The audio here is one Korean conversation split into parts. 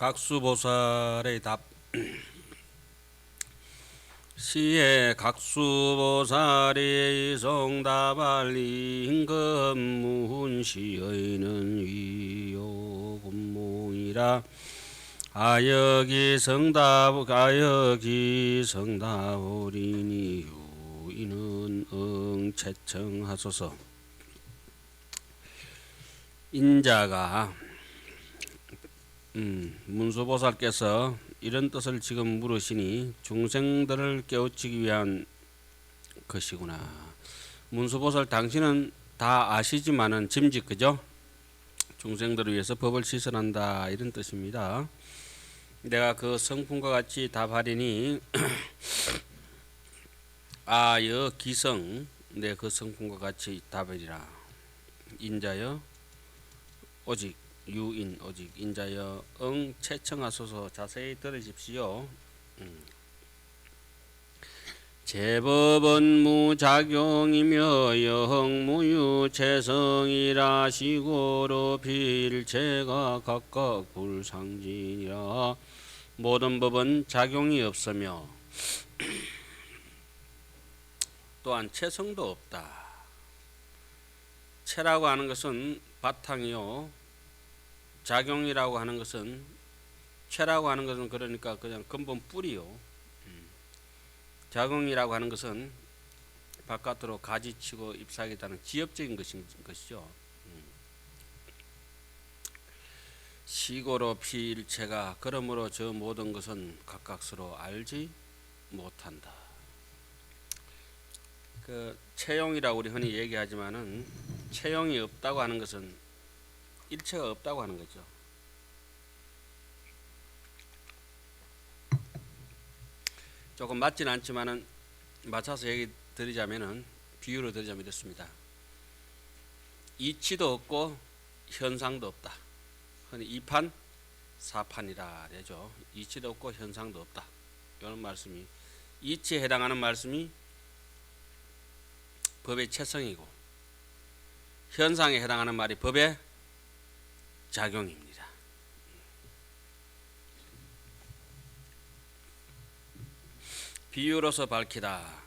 각수보살의 답. 시에 각수보살이 성답할 임금문시의는 위요군몽이라 아역이 성답으리니 유이는 응채청하소서. 인자가 문수보살께서 이런 뜻을 지금 물으시니 중생들을 깨우치기 위한 것이구나. 문수보살 당신은 다 아시지만은 짐짓 그죠? 중생들을 위해서 법을 시설한다 이런 뜻입니다. 내가 그 성품과 같이 답하리니 아여 기성 내 그 성품과 같이 답하리라. 인자여 오직 유인 오직 인자여 응 채청하소서. 자세히 들으십시오. 제법은 무작용이며 영무유체성이라 시고로 필체가 각각 불상진이라. 모든 법은 작용이 없으며 또한 체성도 없다. 체라고 하는 것은 바탕이요, 작용이라고 하는 것은, 체라고 하는 것은 그러니까 그냥 근본 뿌리요, 작용이라고 하는 것은 바깥으로 가지치고 잎사귀다는 지엽적인 것이죠. 시고로 피일체가 그러므로 저 모든 것은 각각 서로 알지 못한다. 그 체용이라고 우리 흔히 얘기하지만은 체용이 없다고 하는 것은 일체가 없다고 하는 거죠. 조금 맞지는 않지만은 맞춰서 얘기 드리자면은 비유로 드리자면 이렇습니다. 이치도 없고 현상도 없다. 흔히 이판 사판이라 되죠. 이치도 없고 현상도 없다. 이런 말씀이 이치에 해당하는 말씀이 법의 체성이고 현상에 해당하는 말이 법의 작용입니다. 비유로서 밝히다.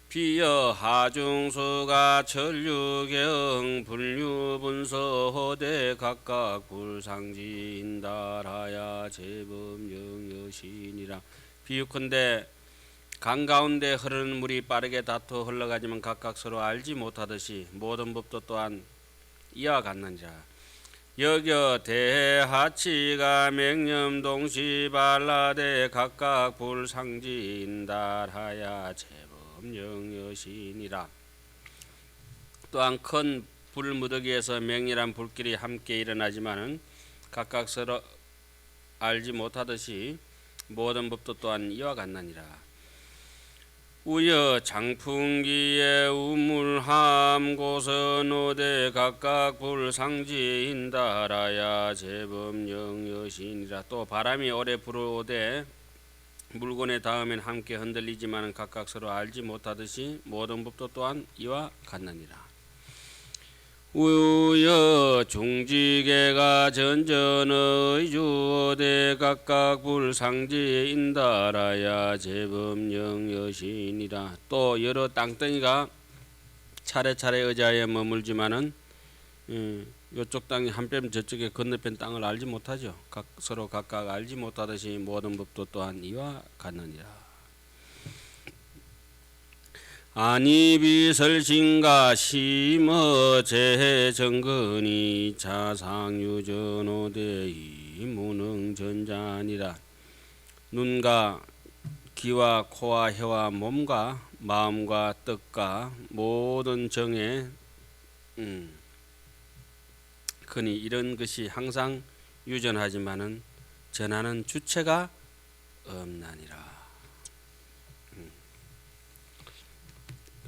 비여 하중수가 전류경 분류분서호대 각각 불상진달하야 제법영여신이라. 비유컨대 강 가운데 흐르는 물이 빠르게 다투어 흘러가지만 각각 서로 알지 못하듯이 모든 법도 또한 이와 같는지라. 여겨 대하치가 맹념동시발라대 각각 불상진달하야 제법영여신이라. 또한 큰 불무더기에서 맹렬한 불길이 함께 일어나지만은 각각 서로 알지 못하듯이 모든 법도 또한 이와 같느니라. 우여 장풍기에 우물함 고선오대 각각 불상지인달하야 제법영여신이라. 또 바람이 오래 불어오되 물건에 닿으면 함께 흔들리지만 각각 서로 알지 못하듯이 모든 법도 또한 이와 같느니라. 우여 중지계가 전전의 주어대 각각 불상지인달하야 제법영여신이라. 또 여러 땅덩이가 차례차례 의자에 머물지만은 이쪽 땅이 한뼘 저쪽에 건너편 땅을 알지 못하죠. 서로 각각 알지 못하듯이 모든 법도 또한 이와 같느니라. 아니비설신가 심어 재정근이 자상유전오대이 무능전자니라. 눈과 귀와 코와 혀와 몸과 마음과 뜻과 모든 정에 흔히 이런 것이 항상 유전하지만은 전하는 주체가 없나니라.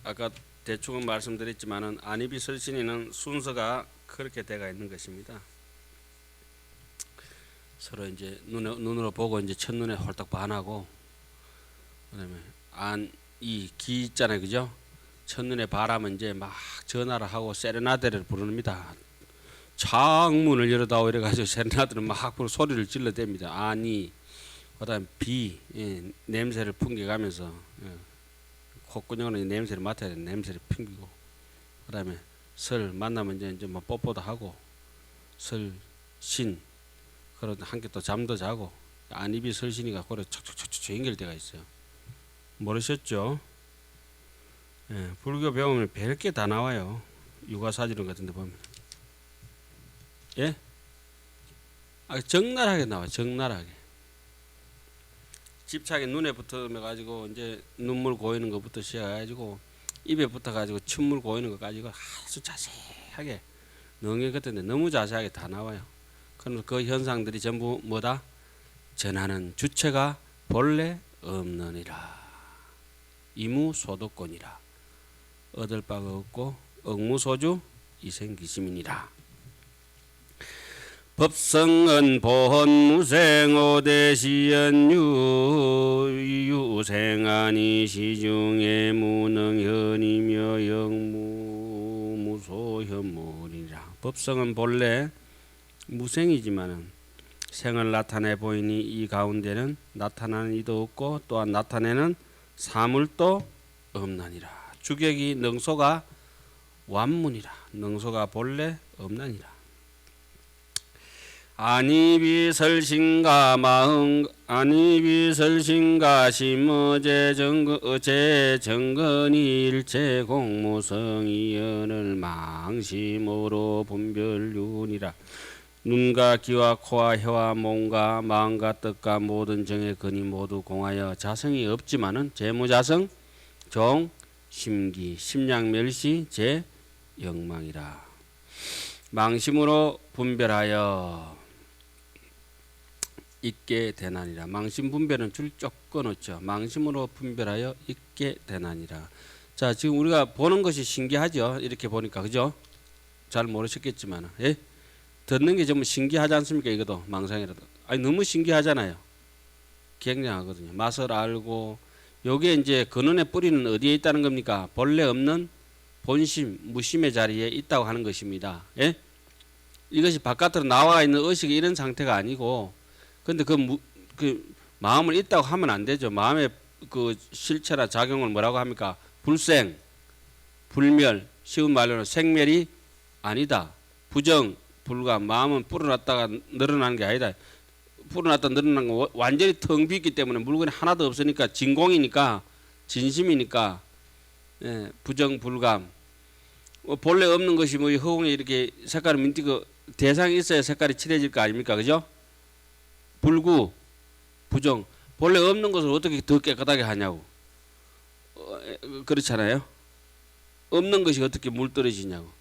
아까 대충은 말씀드렸지만은 아니비설신이는 순서가 그렇게 되어 있는 것입니다. 서로 이제 눈으로 보고 이제 첫눈에 홀딱 반하고, 그다음에 이 기 있잖아요, 그죠? 첫눈에 바라면 이제 막 전화를 하고 세레나데를 부릅니다. 창문을 열어다오 이래가지고 세레나들은 막 소리를 질러댑니다. 아니, 그다음 비, 냄새를 풍겨가면서 콧구녕으로 냄새를 맡아야 되는 냄새를 풍기고, 그다음에 설 만나면 이제 뭐 뽀뽀도 하고, 설신 그런 함께 또 잠도 자고, 안입이 설신이가 고래 촉촉촉촉 연결돼가 있어요. 모르셨죠? 불교 배우면 별게 다 나와요. 육아사진론 같은데 보면. 예? 적나라하게 나와. 적나라하게. 집착이 눈에 붙어가지고 이제 눈물 고이는 것부터 시작해가지고 입에 붙어가지고 침물 고이는 것까지 아주 자세하게 능해 같은데 너무 자세하게 다 나와요. 그럼 그 현상들이 전부 뭐다? 전하는 주체가 본래 없느니라. 이무소득권이라. 얻을 바가 없고 억무소주 이생기심이니라. 법성은 본무생오대시연유 유생하니 시중에 무능현이며 영무무소현물이라. 법성은 본래 무생이지만은 생을 나타내 보이니 이 가운데는 나타나는 이도 없고 또한 나타내는 사물도 없나니라. 주객이 능소가 완문이라. 능소가 본래 없나니라. 아니비설신가 마흥 아니비설신가 심어제 정근이 일체 공무성이연을 망심으로 분별윤이라. 눈과 귀와 코와 혀와 몸과 마음과 뜻과 모든 정의 근이 모두 공하여 자성이 없지만은 재무자성 종 심기 심량멸시 제 영망이라. 망심으로 분별하여 있게 되나니라. 망심 분별은 줄 조건 없죠. 망심으로 분별하여 있게 되나니라. 자, 지금 우리가 보는 것이 신기하죠. 이렇게 보니까 그죠? 잘 모르셨겠지만, 예? 듣는 게 전부 신기하지 않습니까? 이것도 망상이라도. 아니 너무 신기하잖아요. 굉장하거든요. 맛을 알고 요게 이제 근원의 뿌리는 어디에 있다는 겁니까? 본래 없는 본심, 무심의 자리에 있다고 하는 것입니다. 예? 이것이 바깥으로 나와 있는 의식이 이런 상태가 아니고, 근데 그 마음을 있다고 하면 안 되죠. 마음의 그 실체나 작용을 뭐라고 합니까? 불생, 불멸, 쉬운 말로는 생멸이 아니다. 부정, 불감. 마음은 불어났다가 늘어나는 게 아니다. 불어났다 늘어나는 거 완전히 텅 비있기 때문에 물건이 하나도 없으니까 진공이니까 진심이니까, 예, 부정, 불감. 본래 없는 것이 뭐 허공에 이렇게 색깔을 민티고 대상이 있어야 색깔이 칠해질 거 아닙니까? 그죠? 불구, 부정. 본래 없는 것을 어떻게 더 깨끗하게 하냐고. 그렇잖아요. 없는 것이 어떻게 물 떨어지냐고.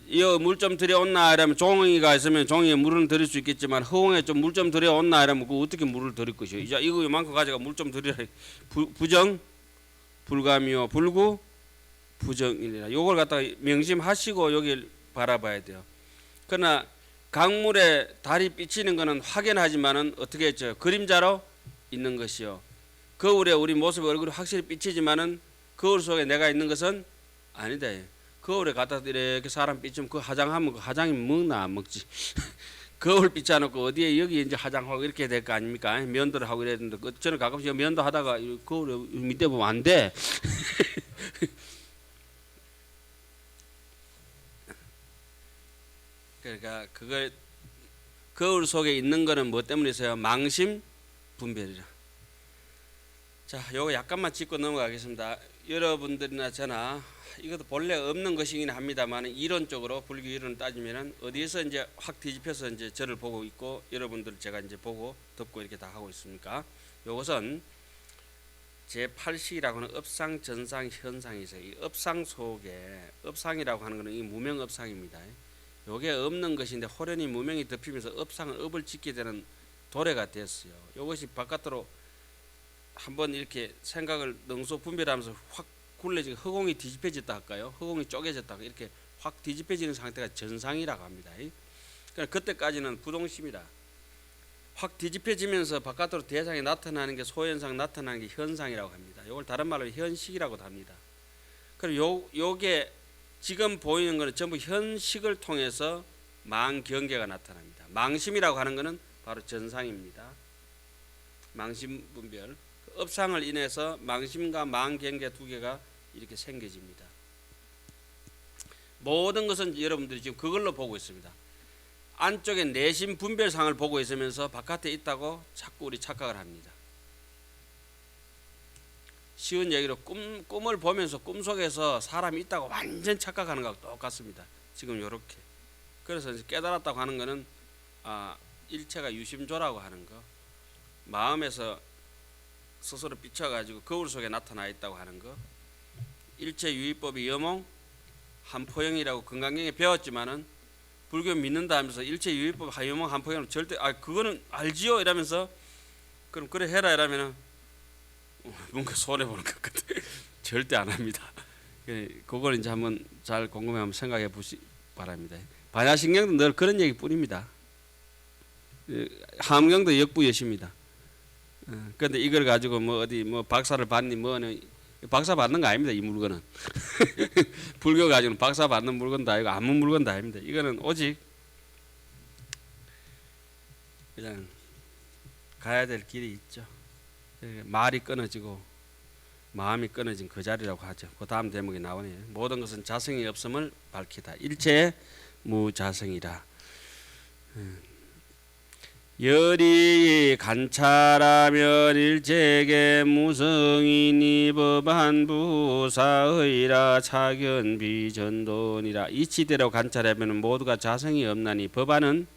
이 물 좀 들여온나 이러면 종이가 있으면 종이에 물은 들일 수 있겠지만 허공에 좀 물 좀 들여온나 이러면 그 어떻게 물을 들일 것이요. 이제 이거 이만큼 가져가 물 좀 들이라. 부정, 불감이요. 불구, 부정이니라. 요걸 갖다가 명심하시고 여기를 바라봐야 돼요. 그러나 강물에 달이 비치는 것은 확연하지만은 어떻게 했죠? 그림자로 있는 것이요. 거울에 우리 모습 얼굴이 확실히 비치지만은 거울 속에 내가 있는 것은 아니다. 거울에 갖다 이렇게 사람 비치면 그 화장하면 그 화장이 먹나 안 먹지. 거울 비춰놓고 어디에 여기 이제 화장하고 이렇게 될 거 아닙니까? 면도를 하고 이래야 되는데 저는 가끔씩 면도 하다가 거울 밑에 보면 안 돼. 그러니까 그걸 거울 속에 있는 거는 뭐 때문이세요? 망심 분별이라. 자, 요거 약간만 짚고 넘어가겠습니다. 여러분들이나 저나 이것도 본래 없는 것이긴 합니다만 이론적으로 불교 이론을 따지면은 어디에서 이제 확 뒤집혀서 이제 저를 보고 있고 여러분들 제가 이제 보고 듣고 이렇게 다 하고 있습니까? 요것은 제8식이라고 하는 업상, 전상, 현상이 있어요. 이 업상 속에 업상이라고 하는 것은 이 무명업상입니다. 요게 없는 것인데 호련히 무명이 덮이면서 업상은 업을 짓게 되는 도래가 됐어요. 이것이 바깥으로 한번 이렇게 생각을 능소 분별하면서 확 굴레지고 허공이 뒤집혀졌다 할까요? 허공이 쪼개졌다 이렇게 확 뒤집혀지는 상태가 전상이라고 합니다. 그러니까 그때까지는 부동심이라. 확 뒤집혀지면서 바깥으로 대상이 나타나는 게 소현상 나타나는 게 현상이라고 합니다. 이걸 다른 말로 현식이라고도 합니다. 그리고 요게 지금 보이는 것은 전부 현식을 통해서 망경계가 나타납니다. 망심이라고 하는 것은 바로 전상입니다. 망심분별, 업상을 인해서 망심과 망경계 두 개가 이렇게 생겨집니다. 모든 것은 여러분들이 지금 그걸로 보고 있습니다. 안쪽에 내심 분별상을 보고 있으면서 바깥에 있다고 자꾸 우리 착각을 합니다. 쉬운 얘기로 꿈을 보면서 꿈속에서 사람이 있다고 완전 착각하는 것하고 똑같습니다. 지금 이렇게. 그래서 깨달았다고 하는 것은 일체가 유심조라고 하는 거, 마음에서 스스로 비춰가지고 거울 속에 나타나 있다고 하는 거, 일체 유의법이 여몽 한포영이라고 건강경에 배웠지만은 불교 믿는다 하면서 일체 유의법 여몽 한포영을 절대 그거는 알지요 이러면서 그럼 그래 해라 이러면은 뭔가 손해 보는 것 같아. 절대 안 합니다. 그걸 이제 한번 잘 궁금해 한번 생각해 보시 바랍니다. 반야신경도 늘 그런 얘기뿐입니다. 함경도 역부여십니다. 그런데 이걸 가지고 뭐 어디 뭐 박사를 받니 뭐는 박사 받는 거 아닙니다. 이 물건은 불교 가지고는 박사 받는 물건도 아니고 아무 물건도 아닙니다. 이거는 오직 그냥 가야 될 길이 있죠. 말이 끊어지고 마음이 끊어진 그 자리라고 하죠. 그 다음 대목이 나오네요. 모든 것은 자성이 없음을 밝히다. 일체의 무자성이라. 열이 관찰하면 일체계 무성이니 법안부사의라 차견비전돈이라. 이치대로 관찰하면 모두가 자성이 없나니 법안은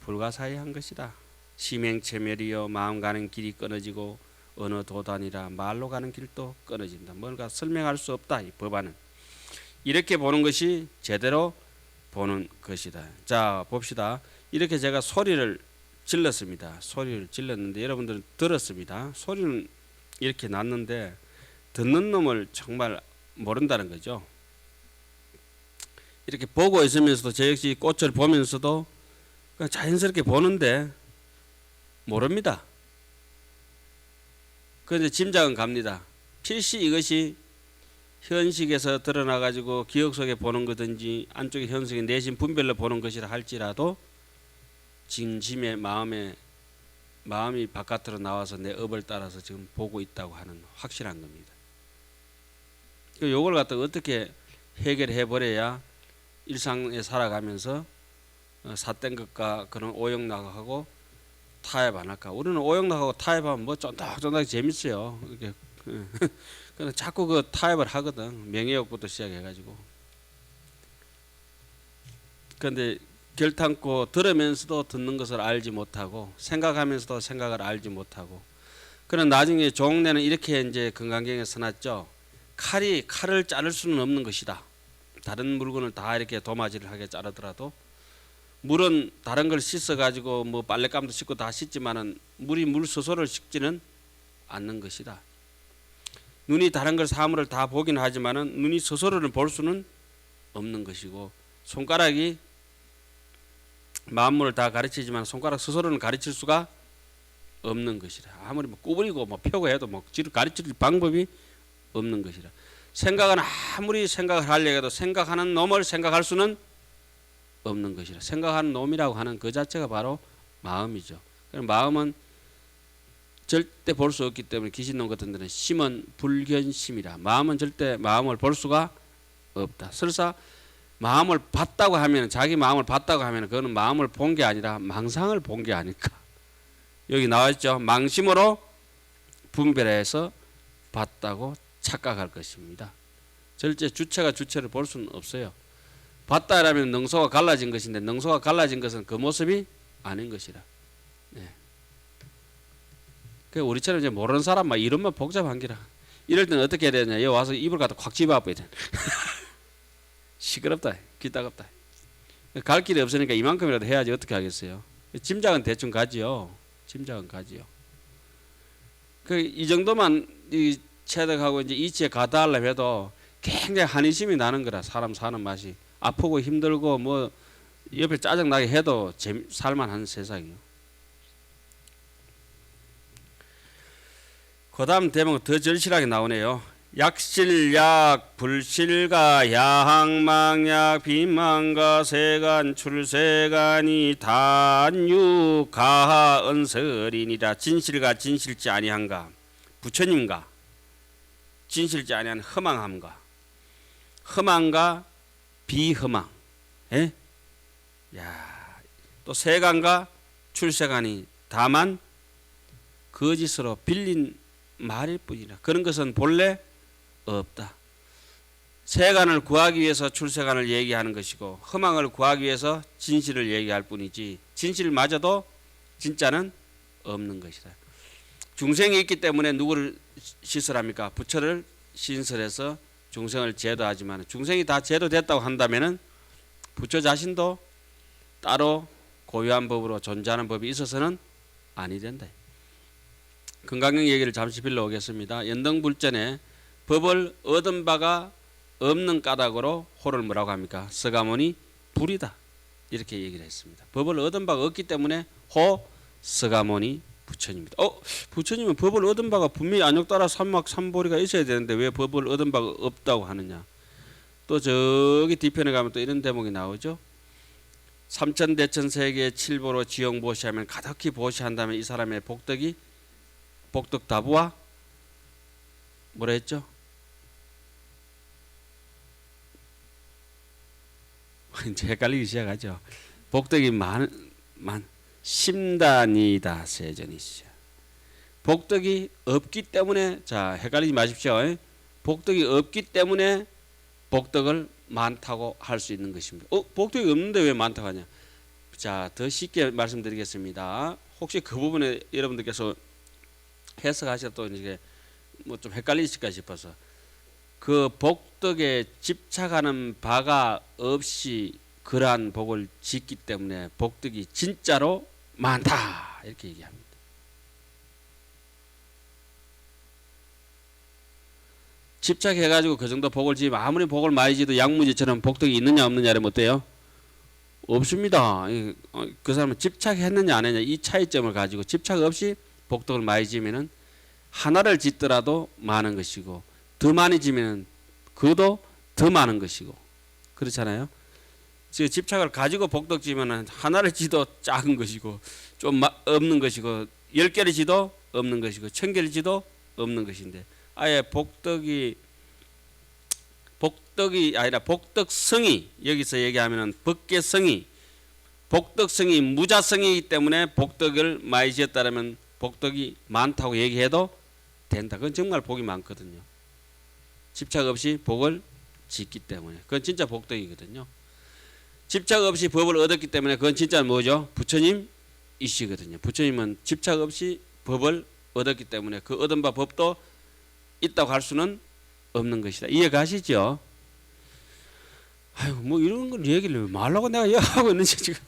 불가사의한 것이다. 심행체멸이여 마음 가는 길이 끊어지고 어느 도단이라 말로 가는 길도 끊어진다. 뭔가 설명할 수 없다. 이 법안은 이렇게 보는 것이 제대로 보는 것이다. 자 봅시다. 이렇게 제가 소리를 질렀습니다. 소리를 질렀는데 여러분들은 들었습니다. 소리는 이렇게 났는데 듣는 놈을 정말 모른다는 거죠. 이렇게 보고 있으면서도 저 역시 꽃을 보면서도 그냥 자연스럽게 보는데 모릅니다. 그런데 짐작은 갑니다. 필시 이것이 현식에서 드러나 가지고 기억 속에 보는 거든지 안쪽에 현식의 내심 분별로 보는 것이라 할지라도 진심의 마음이 바깥으로 나와서 내 업을 따라서 지금 보고 있다고 하는 확실한 겁니다. 이걸 갖다 어떻게 해결해 버려야 일상에 살아가면서 삿된 것과 그런 오용락하고 타협 안 할까? 우리는 오용락하고 타협하면 뭐 쫀득쫀득 재밌어요. 이렇게 그냥 자꾸 그 타협을 하거든. 명예욕부터 시작해가지고. 그런데 결탄코 들으면서도 듣는 것을 알지 못하고 생각하면서도 생각을 알지 못하고. 그런 나중에 종래는 이렇게 이제 건강경에 써놨죠. 칼을 자를 수는 없는 것이다. 다른 물건을 다 이렇게 도마질을 하게 자르더라도. 물은 다른 걸 씻어 가지고 뭐 빨랫감도 씻고 다 씻지만은 물이 물 스스로를 씻지는 않는 것이다. 눈이 다른 걸 사물을 다 보긴 하지만은 눈이 스스로를 볼 수는 없는 것이고 손가락이 만물을 다 가르치지만 손가락 스스로는 가르칠 수가 없는 것이다. 아무리 뭐 구부리고 뭐 펴고 해도 뭐 가르칠 방법이 없는 것이다. 생각은 아무리 생각을 하려고 해도 생각하는 놈을 생각할 수는 없는 것이라. 생각하는 놈이라고 하는 그 자체가 바로 마음이죠. 마음은 절대 볼 수 없기 때문에 귀신놈 같은 데는 심은 불견심이라. 마음은 절대 마음을 볼 수가 없다. 설사 마음을 봤다고 하면 자기 마음을 봤다고 하면 그거는 마음을 본 게 아니라 망상을 본 게 아닐까. 여기 나와있죠. 망심으로 분별해서 봤다고 착각할 것입니다. 절대 주체가 주체를 볼 수는 없어요. 봤다라면 능소가 갈라진 것인데 능소가 갈라진 것은 그 모습이 아닌 것이라. 네. 그 우리처럼 이제 모르는 사람 막 이름만 복잡한 기라. 이럴 때는 어떻게 해야 되냐? 여기 와서 입을 갖다 콱 집어버려야 돼. 시끄럽다, 귀 따갑다. 갈 길이 없으니까 이만큼이라도 해야지 어떻게 하겠어요? 짐작은 대충 가지요. 짐작은 가지요. 이 정도만 체득하고 이제 이치에 가다하려면 해도 굉장히 한의심이 나는 거라. 사람 사는 맛이. 아프고 힘들고 뭐 옆에 짜증나게 해도 살만한 세상이요. 그 다음 대목은 더 절실하게 나오네요. 약실약 불실가 야항망약 비만가 세간 출세간이 단유 가하 은설이니라. 진실가 진실지 아니한가 부처님가 진실지 아니한 허망함가 허망가 비허망 예? 야, 또 세간과 출세간이 다만 거짓으로 빌린 말일 뿐이라. 그런 것은 본래 없다. 세간을 구하기 위해서 출세간을 얘기하는 것이고 허망을 구하기 위해서 진실을 얘기할 뿐이지 진실마저도 진짜는 없는 것이다. 중생이 있기 때문에 누구를 시설합니까? 부처를 신설해서 중생을 제도하지만 중생이 다 제도됐다고 한다면은 부처 자신도 따로 고유한 법으로 존재하는 법이 있어서는 아니 된다. 금강경 얘기를 잠시 빌려오겠습니다. 연등불전에 법을 얻은 바가 없는 까닭으로 호를 뭐라고 합니까? 서가모니 불이다 이렇게 얘기를 했습니다. 법을 얻은 바가 없기 때문에 호 서가모니 부처님입니다. 부처님은 법을 얻은 바가 분명히 안욕따라 삼막 삼보리가 있어야 되는데 왜 법을 얻은 바가 없다고 하느냐. 또 저기 뒤편에 가면 또 이런 대목이 나오죠. 삼천대천세계 칠보로 지용보시하면 가득히 보시한다면 이 사람의 복덕이 복덕다부와 뭐라 했죠? 이제 헷갈리기 시작하죠. 복덕이 심단이다 세전이시죠. 복덕이 없기 때문에 자 헷갈리지 마십시오. 복덕이 없기 때문에 복덕을 많다고 할 수 있는 것입니다. 복덕이 없는데 왜 많다고 하냐? 자, 더 쉽게 말씀드리겠습니다. 혹시 그 부분에 여러분들께서 해석하셔도 또 이제 뭐 좀 헷갈리실까 싶어서 그 복덕에 집착하는 바가 없이 그러한 복을 짓기 때문에 복덕이 진짜로 많다 이렇게 얘기합니다. 집착해가지고 그 정도 복을 지으면 아무리 복을 많이 지도 양무지처럼 복덕이 있느냐 없느냐면 어때요? 없습니다. 그 사람은 집착했느냐 안 했느냐 이 차이점을 가지고 집착 없이 복덕을 많이 지으면은 하나를 짓더라도 많은 것이고 더 많이 지면 그도 더 많은 것이고 그렇잖아요. 집착을 가지고 복덕 지면은 하나를 지도 작은 것이고 좀 없는 것이고 10개를 지도 없는 것이고 1000개를 지도 없는 것인데 아예 복덕이 아니라 복덕성이 여기서 얘기하면은 법계성이 복덕성이 무자성이기 때문에 복덕을 많이 지었다면 복덕이 많다고 얘기해도 된다. 그건 정말 복이 많거든요. 집착 없이 복을 짓기 때문에 그건 진짜 복덕이거든요. 집착 없이 법을 얻었기 때문에 그건 진짜 뭐죠? 부처님이시거든요. 부처님은 집착 없이 법을 얻었기 때문에 그 얻은 바 법도 있다고 할 수는 없는 것이다. 이해 가시죠? 아이고 뭐 이런 걸 얘기를 말라고 내가 하고 있는지 지금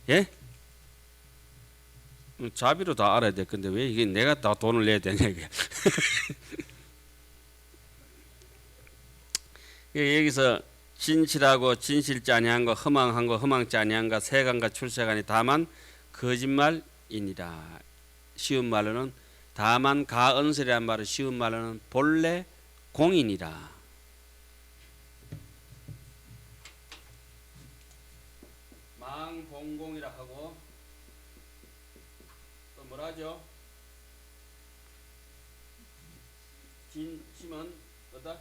예? 자비로 다 알아야 될 건데 왜 이게 내가 다 돈을 내야 되냐 이게. 여기서 진실하고 진실지 아니한 거 허망한 거 허망지 아니한 거 세간과 출세간이 다만 거짓말이니라. 쉬운 말로는 다만 가언설이란 말은 쉬운 말로는 본래 공인이라. 망봉공이라 하고 또 뭐라죠? 진심은 어다? 야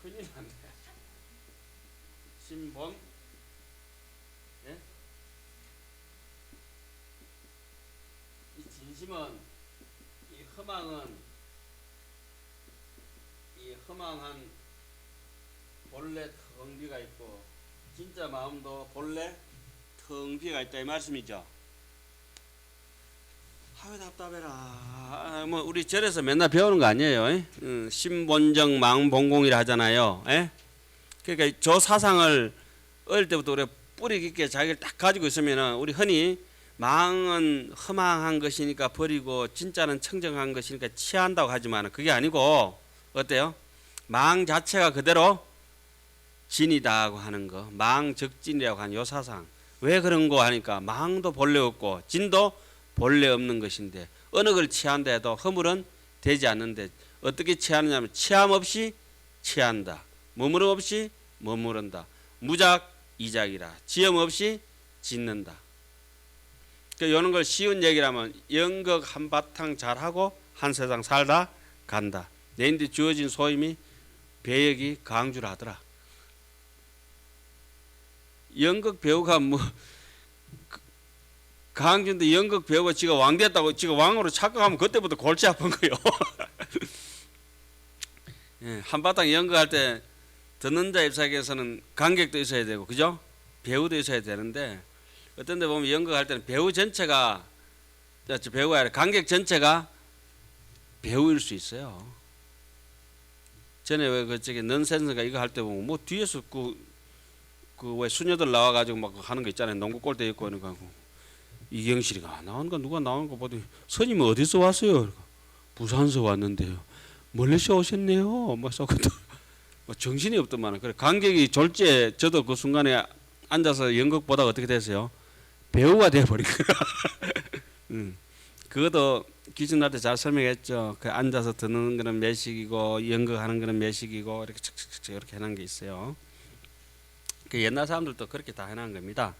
큰일 났네. 신본 예? 이 진심은 이 허망한 본래 텅 비가 있고 진짜 마음도 본래 텅 비가 있다 이 말씀이죠. 아유 답답해라. 뭐 우리 절에서 맨날 배우는 거 아니에요. 신본정 망봉공이라 하잖아요. 에? 그러니까 저 사상을 어릴 때부터 우리 뿌리 깊게 자기를 딱 가지고 있으면은 우리 흔히 망은 허망한 것이니까 버리고 진짜는 청정한 것이니까 취한다고 하지만 그게 아니고 어때요? 망 자체가 그대로 진이다고 하는 거, 망적진이라고 하는 요 사상. 왜 그런 거 하니까 망도 본래 없고 진도 본래 없는 것인데 어느 걸 취한다 해도 허물은 되지 않는데 어떻게 취하느냐면 취함 없이 취한다. 머무름 없이 머무른다. 무작 이작이라. 지음 없이 짓는다. 그러니까 이런 걸 쉬운 얘기라면 연극 한바탕 잘하고 한 세상 살다 간다. 내인데 주어진 소임이 배역이 강주를 하더라. 연극 배우가 뭐 강주인데 연극 배우가 지가 왕 됐다고 지가 왕으로 착각하면 그때부터 골치 아픈 거요. 예, 한바탕 연극할 때 듣는 자 입장에서는 관객도 있어야 되고 그죠? 배우도 있어야 되는데 어떤 데 보면 연극할 때는 배우 전체가 배우가 아니라 관객 전체가 배우일 수 있어요. 전에 왜 그저기 넌센스가 이거 할 때 보면 뭐 뒤에서 그 왜 수녀들 나와가지고 막 하는 거 있잖아요. 농구 골대 입고 하는 거 하고 이경실이가 나오는 거 누가 나오는 거 보더니 스님 어디서 왔어요? 부산서 왔는데요. 멀리서 오셨네요. 뭐 정신이 없더만. 그래 관객이 졸지에 저도 그 순간에 앉아서 연극 보다가 어떻게 됐어요? 배우가 돼버린 거야. 그것도 기준한테 잘 설명했죠. 그 앉아서 듣는 거는 매식이고 연극하는 거는 매식이고 이렇게 척척척 이렇게 해놓은 게 있어요. 그 옛날 사람들도 그렇게 다 해놓은 겁니다.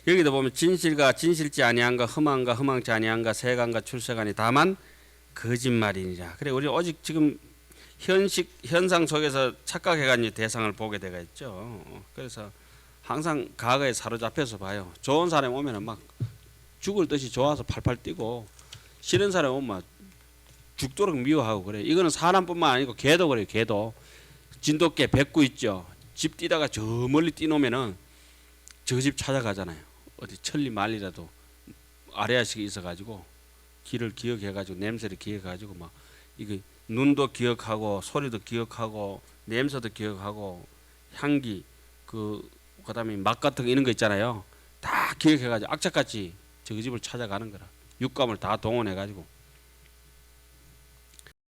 여기도 보면 진실과 진실지 아니한가 흠한가 흠한지 아니한가 세간과 출세간이 다만 거짓말이니라. 그래 우리 오직 지금 현상 속에서 착각해가지고 대상을 보게 되가 있죠. 그래서 항상 과거에 사로잡혀서 봐요. 좋은 사람 오면은 막 죽을 듯이 좋아서 팔팔 뛰고 싫은 사람 오면 막 죽도록 미워하고 그래. 이거는 사람뿐만 아니고 개도 그래요. 개도 진돗개 백구 있죠. 집 뛰다가 저 멀리 뛰놓으면은 저 집 찾아가잖아요. 어디 천리 말리라도 아래아식이 있어가지고 길을 기억해가지고 냄새를 기억해가지고 막 이게 눈도 기억하고 소리도 기억하고 냄새도 기억하고 향기 그다음에 맛 같은 거 이런 거 있잖아요. 다 기억해가지고 악착같이 저 집을 찾아가는 거라. 육감을 다 동원해가지고